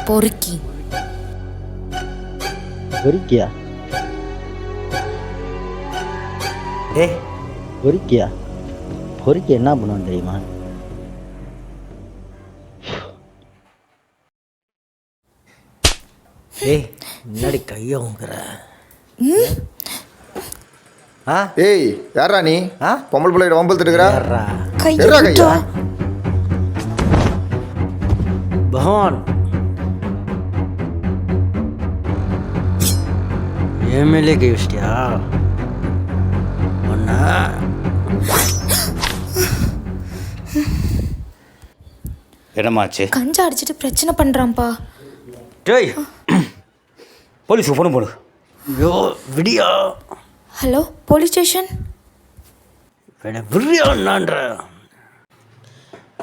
பொறுக்கி. பொறுக்கியா? ஏய் பொறுக்கியா? பொறுக்கி என்ன பண்ணுவோம் தெரியுமா? ஏய் முன்னாடி கையை உங்குற. ஏய் யாரா நீ? பொம்பளை பிள்ளைகிட்ட வம்பல் இருக்கிறா? கையா பகவான் எம்எல்ஏ கை வச்சிட்டியா? ஒன்னா என்னமாச்சு? கஞ்சா அடிச்சிட்டு பிரச்சனை பண்றான்ப்பா. டேய் போலீஸுக்கு ஃபோன் போடு. ஐயோ விடியா? Hello police station. விடியான்ற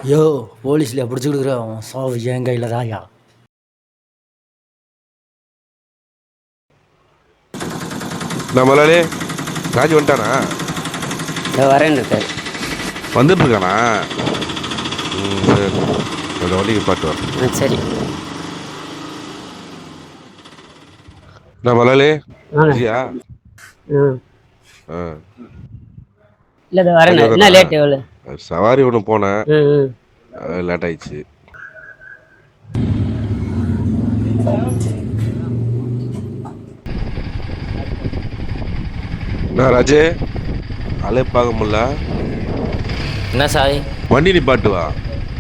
ஐயோ போலீஸ்ல பிடிச்சி கொடுக்குறோம். சாவு என் கையில் தாயா. நம்மளாலே ராஜு வந்துட்டானா? வரேன் இருக்காரு. வந்துட்டு இருக்கானா? சரி அந்த வண்டிக்கு பாட்டு வரேன். சரி நம்மளாலே ஜியா இல்லை வரேன். என்ன லேட் எவ்வளோ? சவாரி ஒன்று போனேன், லேட் ஆயிடுச்சு. நான் ராஜே அலே பார்க்க முடியல. என்ன சாய்? வண்டி நீ பாட்டு வா,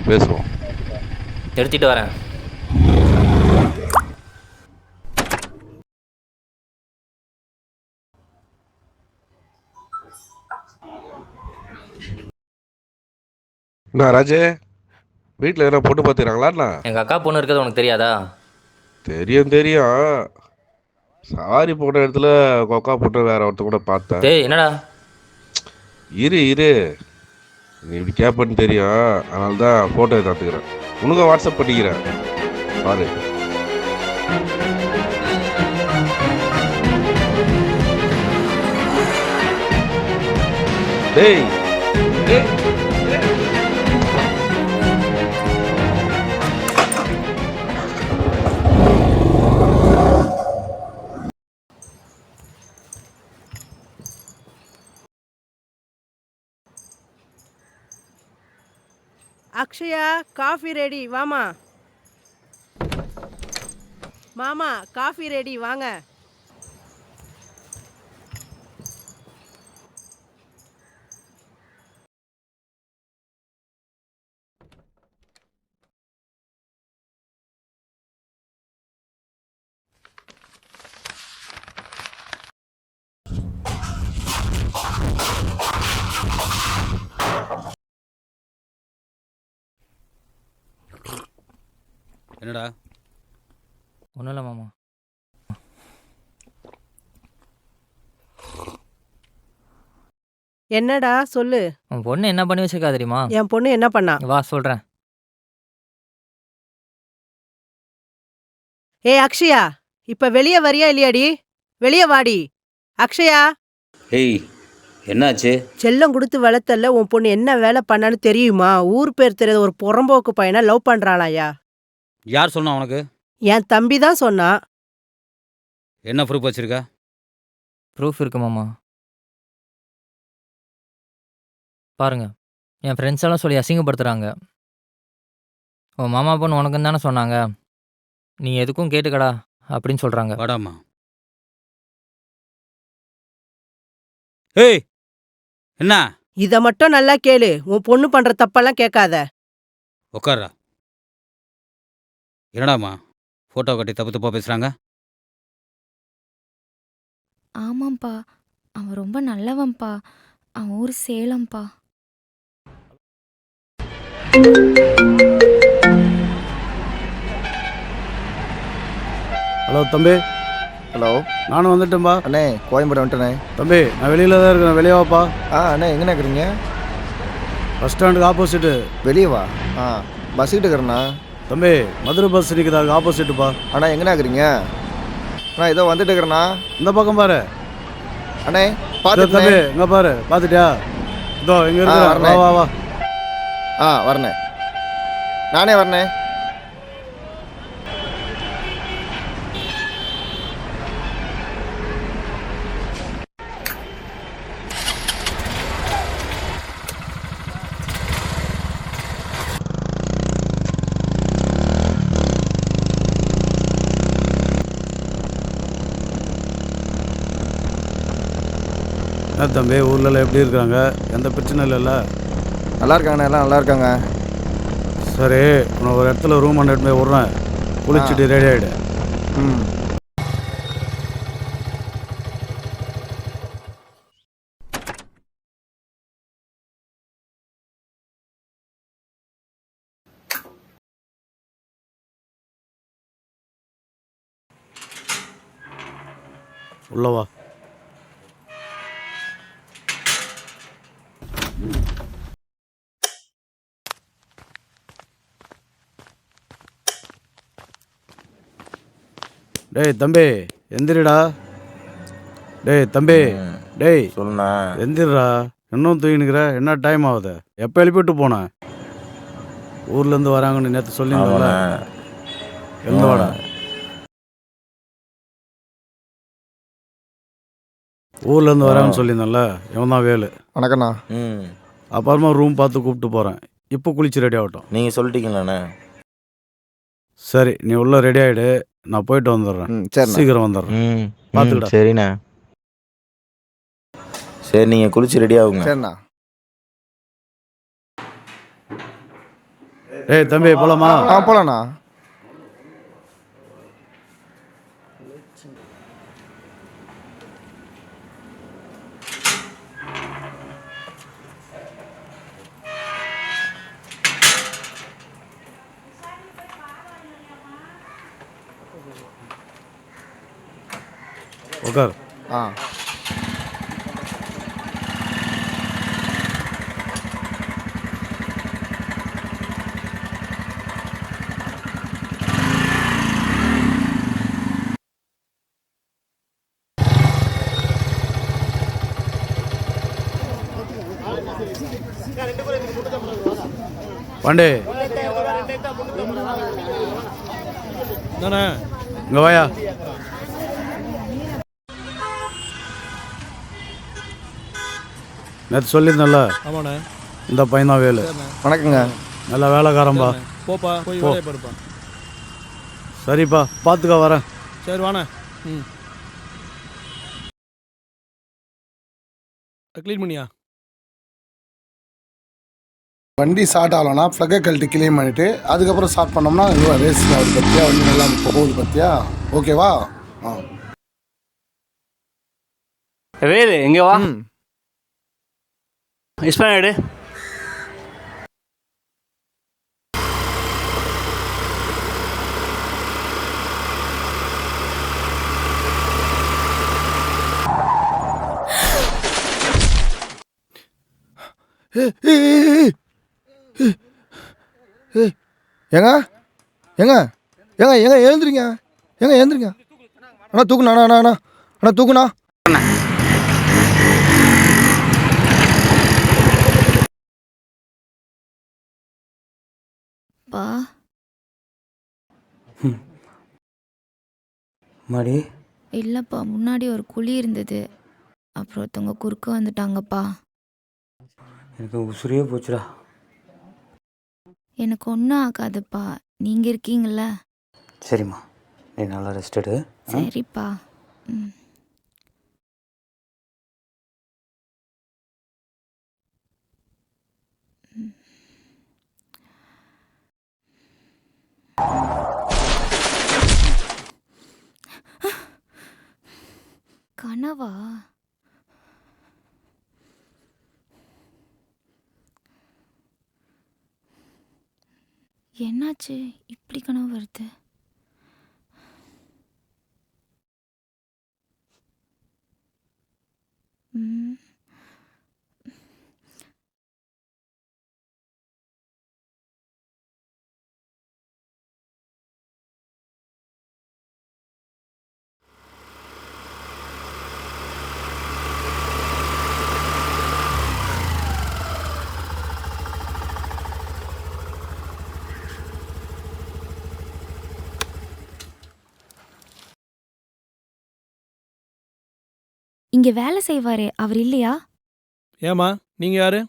பேசுவோம். எடுத்துட்டு வரேன். நான் ராஜே வீட்டில் எதனா பொண்ணு பார்த்துக்கிறாங்களாண்ணா? எங்கள் அக்கா பொண்ணு இருக்கிறது உனக்கு தெரியாதா? தெரியும் தெரியும். சவாரி போன இடத்துல கொக்கா போட்டு வேற ஒருத்த கூட பார்த்தேன். டேய் என்னடா? இரு இரு, நீ இப்படி கேட்பன்னு தெரியும், அதனால தான் ஃபோட்டோ எடுத்துக்கிறேன். உனக்கு வாட்ஸ்அப் பண்ணிக்கிறேன் பாரு. டேய் அக்ஷயா காஃபி ரெடி வாமா. மாமா காஃபி ரெடி வாங்க. என்னடா? ஒன்றும் இல்லை மாமா. என்னடா சொல்லு. உன் பொண்ணு என்ன பண்ணி வச்சிருக்கா தெரியுமா? என் பொண்ணு என்ன பண்ணா? வா சொல்கிறேன். ஏய் அக்ஷயா, இப்ப வெளியே வரியா இல்லையாடி? வெளியே வாடி அக்ஷயா. ஏய் என்னாச்சு? செல்லம் கொடுத்து வளர்த்தல உன் பொண்ணு என்ன வேலை பண்ணான்னு தெரியுமா? ஊர் பேர் தெரியாத ஒரு புறம்போக்கு பையனை லவ் பண்றாளாயா? யார் சொன்னா உனக்கு? என் தம்பி தான் சொன்னா. என்ன ப்ரூஃப் வச்சிருக்க? ப்ரூஃப் இருக்கு மாமா, பாருங்க. என் ஃப்ரெண்ட்ஸ் எல்லாம் சொல்லி அசிங்கப்படுத்துகிறாங்க. உன் மாமா பொண்ணு உனக்குன்னு தானே சொன்னாங்க, நீ எதுக்கும் கேட்டுக்கடா அப்படின்னு சொல்கிறாங்க. வாடாமா. ஏய் என்ன? இத மட்டும் நல்லா கேளு. உன் பொண்ணு பண்ற தப்பெல்லாம் கேட்காத. உட்கார்றா. என்னடாமா ஃபோட்டோ கட்டி தப்பு தப்பா பேசுகிறாங்க? ஆமாம்ப்பா, அவன் ரொம்ப நல்லவன்ப்பா. அவன் ஊர் சேலம்ப்பா. ஹலோ தம்பி. ஹலோ நானும் வந்துட்டேன்பா. அண்ணே கோயம்பேடு வந்துட்டேண்ணே. தம்பி நான் வெளியில் தான் இருக்கேன், வெளியே வாப்பா. அண்ணே எங்கண்ணே இருக்கிறீங்க? பஸ் ஸ்டாண்டுக்கு ஆப்போசிட்டு. வெளியே வா. பஸ் கிட்ட இருக்கிறேண்ணா. தம்பி மதுரை பஸ் நிற்குது, அதுக்கு ஆப்போசிட்டுப்பா. அண்ணா எங்கண்ணா இருக்கிறீங்க? அண்ணா இதோ வந்துட்டு இருக்கிறேண்ணா. இந்த பக்கம் பாரு அண்ணே. பார்த்து தம்பி இங்கே பாரு, பார்த்துட்டியா? இதோ இங்கே இருக்கிறேன். வா வா வா. வரண்ணே, நானே வரண்ணே. என்ன தம்பி ஊர்லலாம் எப்படி இருக்காங்க? எந்த பிரச்சனை இல்லைல்ல? நல்லா இருக்காங்கண்ணா, எல்லாம் நல்லா இருக்காங்க. சரி, உன்னை ஒரு இடத்துல ரூம் எடுத்து போய் விட்றேன். குளிச்சுட்டு ரெடி ஆகிடு. ம். உள்ள வா. டேய் தம்பி எந்திரிடா. டேய் தம்பி, டேய் சொல்லுண்ணா. எந்திரிடா. இன்னும் தூங்கினுக்கிற? என்ன டைம் ஆகுது? எப்போ எழுப்பிட்டு போனேன்? ஊர்லேருந்து வராங்கன்னு நேற்று சொல்லியிருந்தோம்ல. எழுந்து வாடா. ஊர்லேருந்து வராங்கன்னு சொல்லியிருந்தேன்ல, இவன் தான் வேலு. வணக்கண்ணா. அப்புறமா ரூம் பார்த்து கூப்பிட்டு போகிறேன். இப்போ குளிச்சு ரெடி ஆகட்டும். நீங்கள் சொல்லிட்டீங்களாண்ணே? சரி, நீ உள்ள ரெடி ஆகிடு. நான் போயிட்டு வந்துடுறேன். சரிண்ணா. சீக்கிரம் வந்துடுறேன். பார்த்துக்கடா. சரிண்ணா. சரி, நீங்கள் குளிச்சு ரெடி ஆகுங்க. சரிண்ணா. ஏய் தம்பி போலாமா? போலாண்ணா. உட்கார். ஆ. பாண்டே இங்க வாயா. நேற்று சொல்லியிருந்தேன்ல. ஆமாண்ணே. இந்த பையன் தான் வேலு. வணக்கங்க. நல்ல வேலைக்காரன்பா. போப்பா, போய் வேலையை பாருப்பா. சரிப்பா, பார்த்துக்க வரேன். சரி வாண்ணே. ம், க்ளீன் பண்ணியா? வண்டி ஸ்டார்ட் ஆகலன்னா ஃப்ளக்கை கழட்டி கிளீன் பண்ணிவிட்டு அதுக்கப்புறம் ஸ்டார்ட் பண்ணோம்னா ரேஸ் ஆகுது பற்றியா, வண்டி நல்லா போகுது பற்றியா. ஓகேவா? ஆ வேலு எங்கே வா. எஸ்பாடு ஏங்க ஏங்க ஏங்க ஏங்க எழுந்துருங்க. ஏங்க எழுந்துருங்க. அண்ணா தூக்குண்ணா. அண்ணா அண்ணா அண்ணா தூக்குண்ணா. பா மாடி இல்லைப்பா, முன்னாடி ஒரு குழி இருந்தது. அப்புறம் ஒருத்தவங்க குறுக்க வந்துட்டாங்கப்பா. எனக்கு உசுரியே போச்சுடா. எனக்கு ஒன்றும் ஆகாதுப்பா, நீங்கள் இருக்கீங்கள. சரிம்மா, நீ நல்லா ரெஸ்ட் எடு. சரிப்பா. ம். கனவா? என்னாச்சு இப்படி கனவு வருது? ம். இங்க வேலை செய்வாரே அவர் இல்லையா? ஏம்மா, நீங்கள் யாரு?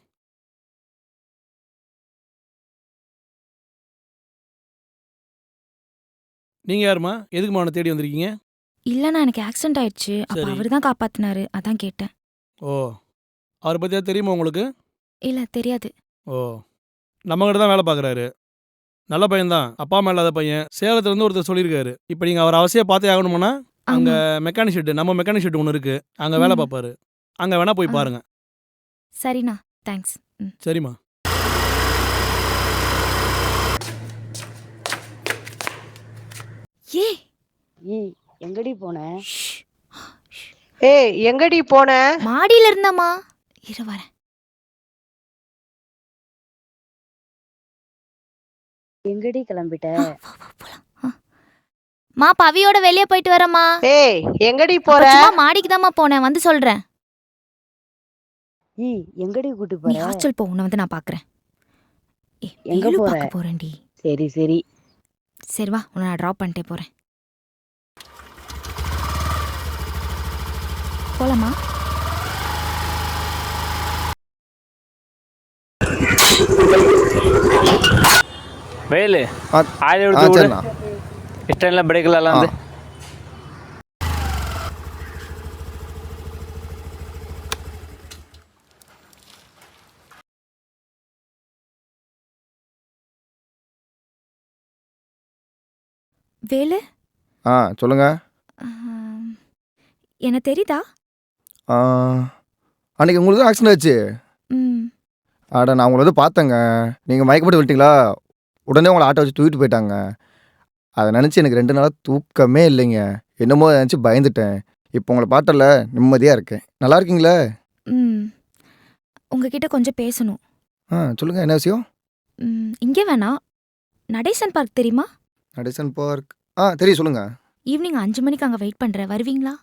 நீங்கள் யாரும்மா? எதுக்குமா அவனை தேடி வந்திருக்கீங்க? இல்லைண்ணா, எனக்கு ஆக்சிடென்ட் ஆயிடுச்சு. அப்போ சரி. அவர் தான் காப்பாத்தினாரு, அதான் கேட்டேன். ஓ, அவரை பற்றியா தெரியுமா உங்களுக்கு? இல்லை தெரியாது. ஓ, நம்மகிட்ட தான் வேலை பார்க்குறாரு. நல்ல பையன்தான், அப்பா அம்மா இல்லாத பையன். சேலத்துலேருந்து ஒருத்தர் சொல்லியிருக்காரு. இப்போ நீங்கள் அவர் அவசியம் பார்த்தே ஆகணுமானா அங்கே ஆமா. மெக்கானிக் ஷெட்டு, நம்ம மெக்கானிக் ஷெட்டு ஒன்று இருக்குது, அங்கே வேலை ம். பார்ப்பாரு. அங்கே வேணால் போய் ஆ. பாருங்கள். சரிண்ணா, தேங்க்ஸ். ம். சரிம்மா. ஏ எங்கடி போன? ஏய் எங்கடி போன? மாடியில இருந்தம்மா. இரு வரேன். எங்கடி கிளம்பிட்ட? வா, வா, போலாம். மா பவியோட வெளியே போயிட்டு வரேம்மா. ஏய் எங்கடி அப்ப போற? சும்மா மாடிக்கு தாம்மா போனேன், வந்து சொல்றேன். எங்கடி கூட்டு நீ போற? ஹாஸ்டல் போ, உன்னை வந்து நான் பார்க்குறேன். எங்க வேலு போற? பார்க்க போறேன்டி. சரி சரி. சரி வா, உன்னை நான் ட்ராப் பண்ணிட்டே போறேன். போலாமா? வேலு ஆ ஆயில் ஆ எடுத்து விடு. சரிண்ணா. இஷ்டம் இல்லை பிரேக்கெல்லாம் ஆ வந்து. வேலு ஆ சொல்லுங்க. ஆம், என்ன தெரியுதா? ஆ, அன்னைக்கு உங்களுக்கு தான் ஆக்சிடென்ட் ஆச்சு. ம். அட நான் உங்களை வந்து பார்த்தேங்க. நீங்கள் மயக்கப்பட்டு விட்டீங்களா? உடனே உங்களை ஆட்டோ வச்சு தூக்கிட்டு போயிட்டாங்க. அதை நினச்சி எனக்கு 2 நாளாக தூக்கமே இல்லைங்க. என்னமோ நினச்சி பயந்துட்டேன். இப்போ உங்களை பார்த்தல நிம்மதியாக இருக்கேன். நல்லா இருக்கீங்களா? ம். உங்ககிட்ட கொஞ்சம் பேசணும். சொல்லுங்கள், என்ன விஷயம்? இங்கே வேணாம், நடேசன் பார்க் தெரியுமா? நடேசன் பார்க் தெரியும், சொல்லுங்கள். ஈவினிங் 5 மணிக்கு அங்கே வெயிட் பண்ணுறேன், வருவீங்களா?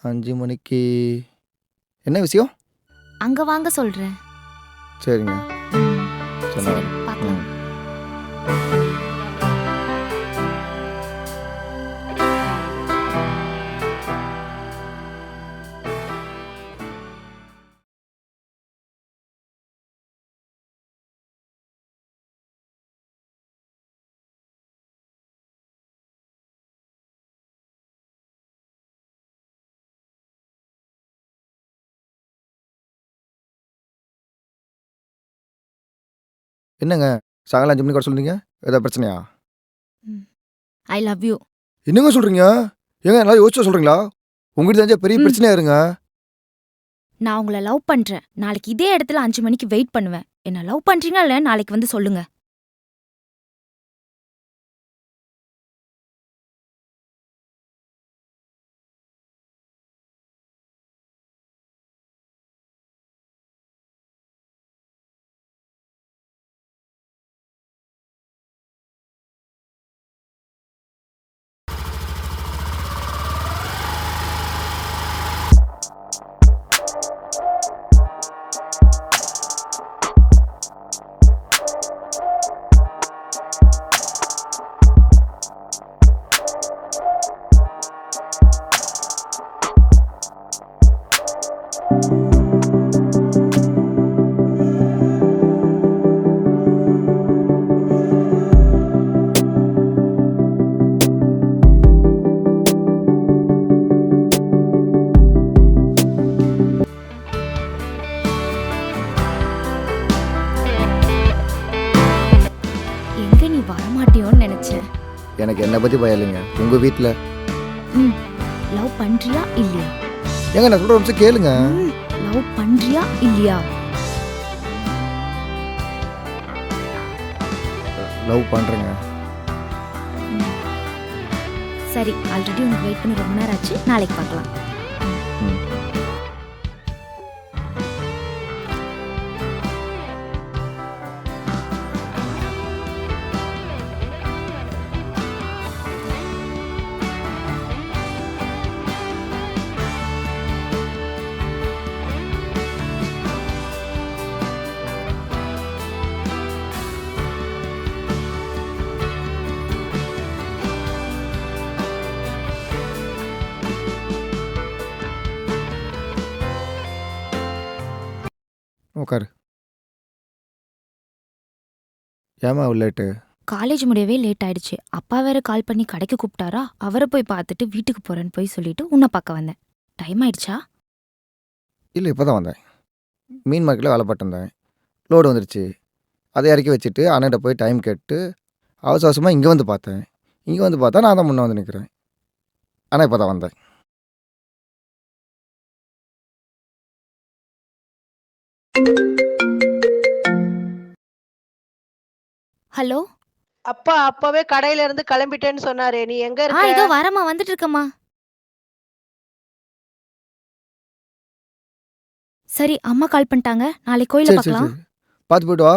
5 மணிக்கு என்ன விஷயம்? அங்கே வாங்க சொல்கிறேன். சரிங்க. சரி சரி நான் பார்க்கலாம். என்னங்க சாயங்காலம் 5 மணிக்கு வர சொல்றீங்க? ஏதாவது பிரச்சனையா? I love you. என்னங்க சொல்கிறீங்க? ஏங்க நல்லா யோசிச்சு சொல்கிறீங்களா? உங்ககிட்ட தெரிஞ்ச பெரிய ம். பிரச்சனையா இருங்க. நான் உங்களை லவ் பண்ணுறேன். நாளைக்கு இதே இடத்துல 5 மணிக்கு வெயிட் பண்ணுவேன். என்ன லவ் பண்ணுறீங்களா இல்லை நாளைக்கு வந்து சொல்லுங்க. எங்க நீ வரமாட்டியோன்னு நினைச்சேன். எனக்கு என்னை பற்றி பயம் இல்லைங்க. உங்கள் வீட்டில் லவ் பண்றியா இல்லையா? ஏங்க நான் சொல்கிற நிமிஷம் கேளுங்க. லவ் பண்றியா இல்லையா? லவ் பண்ணுறேங்க. சரி, ஆல்ரெடி உனக்கு வெயிட் பண்ணி ரொம்ப நேரம் ஆச்சு. நாளைக்கு பார்க்கலாம். ம். உட்காரு. ஏமா அவ்வளோ லேட்டு? காலேஜ் முடியவே லேட் ஆயிடுச்சு. அப்பா வேற கால் பண்ணி கடைக்கு கூப்பிட்டாரா, அவரை போய் பார்த்துட்டு வீட்டுக்கு போறேன்னு போய் சொல்லிட்டு உன்னை பார்க்க வந்தேன். டைம் ஆயிடுச்சா? இல்லை இப்போ தான் வந்தேன். மீன் மார்க்கெட்டில் வேலை பார்த்துருந்தேன். லோடு வந்துருச்சு. அதை இறக்கி வச்சுட்டு அண்ணன்ட்ட போய் டைம் கேட்டு அவசர அவசரமாக இங்கே வந்து பார்த்தேன். இங்கே வந்து பார்த்தா நான் தான் முன்னே வந்து நிற்கிறேன். ஆனால் இப்போ தான் வந்தேன். ஹலோ. அப்பா அப்பவே கடையில இருந்து கிளம்பிட்டேன்னு சொன்னாரே, நீ எங்க ஆ இருக்க? இதோ வரேம்மா, வந்துட்டு இருக்கேம்மா. சரி, அம்மா கால் பண்ணிட்டாங்க. நாளைக்கு கோயில சரி சரி பார்க்கலாம். சரி பார்த்து போயிட்டு வா.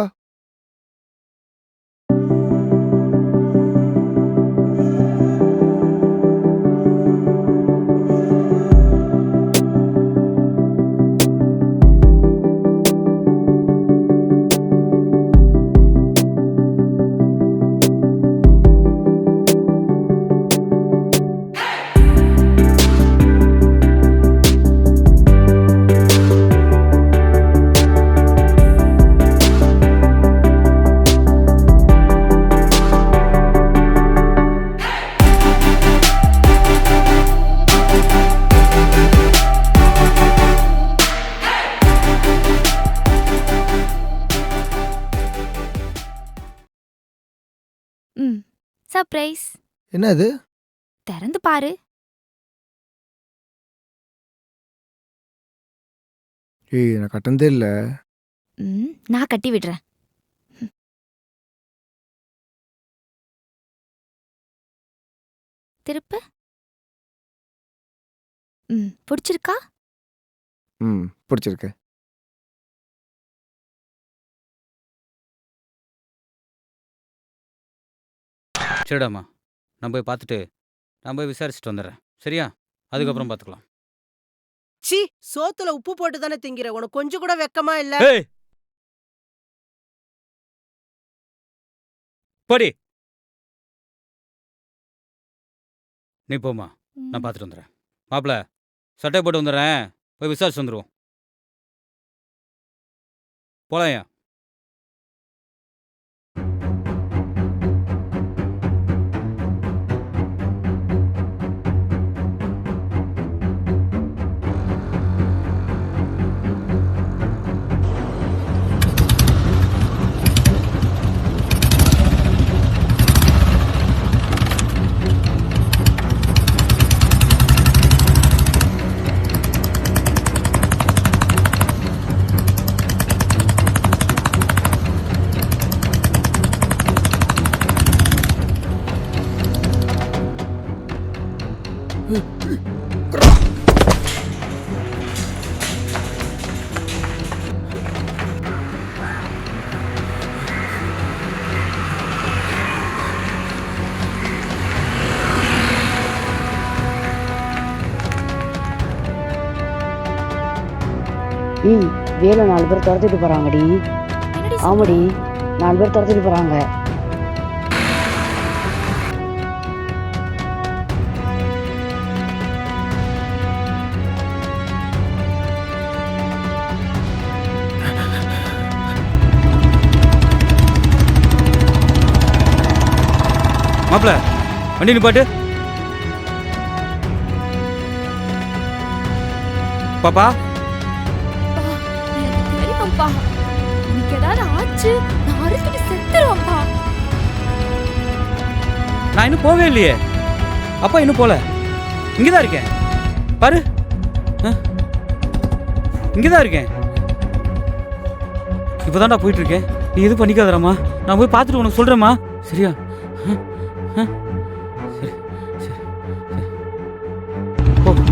ம். சர்ப்ரைஸ். என்ன இது? திறந்து பாரு. ஏய் நான் கட்டந்தே இல்லை. ம். நான் கட்டி விடுறேன். திருப்பு. ம். பிடிச்சிருக்கா? ம் பிடிச்சிருக்கு. சரிடாம்மா, நான் போய் பார்த்துட்டு நான் போய் விசாரிச்சுட்டு வந்துடுறேன். சரியா? அதுக்கப்புறம் பார்த்துக்கலாம். சி, சோத்துல உப்பு போட்டு தானே திங்கிற, உனக்கு கொஞ்சம் கூட வெக்கமா இல்ல? ஏய், போடி. நீ போம்மா, நான் பார்த்துட்டு வந்துடுறேன். மாப்பிள்ள, சட்டை போட்டு வந்துடுறேன். போய் விசாரிச்சு வந்துடுவோம். போலாம்யா. வேலை 4 பேர் துரத்திட்டு போறாங்கடி. என்னடி ஆமாடி, 4 பேர் துரத்திட்டு போறாங்க. மாப்பிள்ள, வண்டி நிப்பாட்டு. பாப்பா, எனக்கு தெரியும்ப்பா. எனக்கு ஏதாவது ஆச்சு, நான் அறுத்துட்டு செத்துருவேன்ப்பா. நான் இன்னும் போவே இல்லையே. அப்பா இன்னும் போல. இங்கதான் இருக்கேன் பாரு. இங்கதான் இருக்கேன். இப்பதான்டா போயிட்டு இருக்கேன். நீ எதுவும் பண்ணிக்காதராமா. நான் போய் பார்த்துட்டு உனக்கு சொல்றேம்மா. சரியா? சரி சரி சரி. போ போ.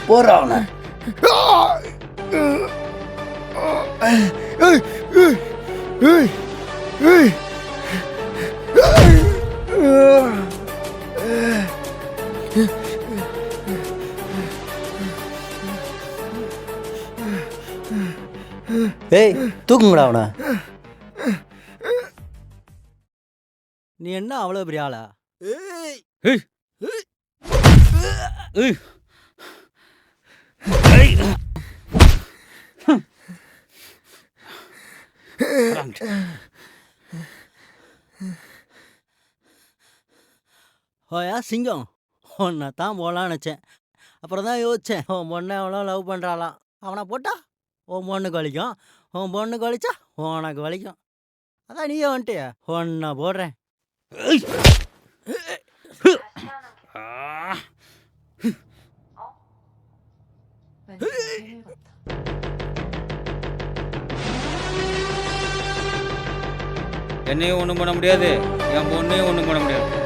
போடுறா அவனை. ஏய் தூக்குங்கடா அவனை. நீ என்ன அவ்வளோ பெரிய ஆளா? ஏய் ஓயா சிங்கம், உன்னை தான் போகலான்னு நினச்சேன். அப்புறம் தான் யோசித்தேன், உன் பொண்ணை அவ்வளோ லவ் பண்ணுறாளாம். அவனை போட்டா உன் பொண்ணுக்கு வலிக்கும், உன் பொண்ணுக்கு வலிச்சா உனக்கு வலிக்கும். அதான் நீயே வந்துட்டியா, உன்னை போடுறேன். என்னையும் ஒன்றும் பண்ண முடியாது, என் பொண்ணையும் ஒன்றும் பண்ண முடியாது.